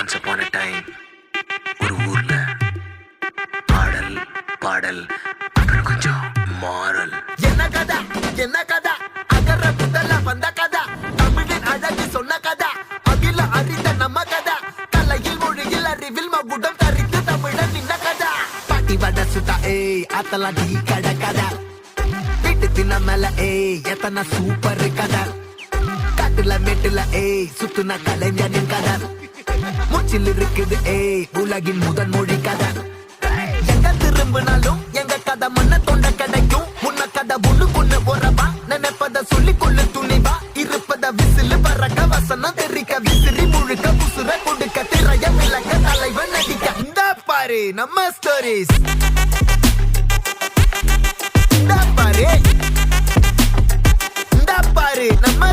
once upon a time ஒரு ஊர்ல ஆடல் பாடல் அப்புறம் கொஞ்சம் மாறல். என்ன கதா என்ன கதா அகர முதல்ல வந்த கதா தமிழின் அழகு சொன்ன கதா அகில அறிந்த நம்ம கதா கலையில் மொழியில் அறிவில் மகுடம் தரித்து தமிழன் நின்ன கதா பாட்டி வட சுத்தா அத்தலா டீ கட கதா வீட்டு தின்ன மேல எத்தனை சூப்பர் கதா காட்டுல மேட்டுல சுத்துன கலைஞனின் கதா மூச்சில் இருக்குது உலகின் முதன் மொழி கதா எங்க திரும்பினாலும் எங்க கதை மண்ண தொண்ட கிடைக்கும் முன்ன கதை ஒண்ணு உறவா நினைப்பத சொல்லி கொள்ளு துணிவா இருப்பத விசிலு பறக்க வசனம் தெரிக்க விசிறி முழுக்க புசுர கொடுக்க திரைய விளக்க தலைவன் நடிக்க இந்த பாரு நம்ம ஸ்டோரிஸ் இந்த பாரு நம்ம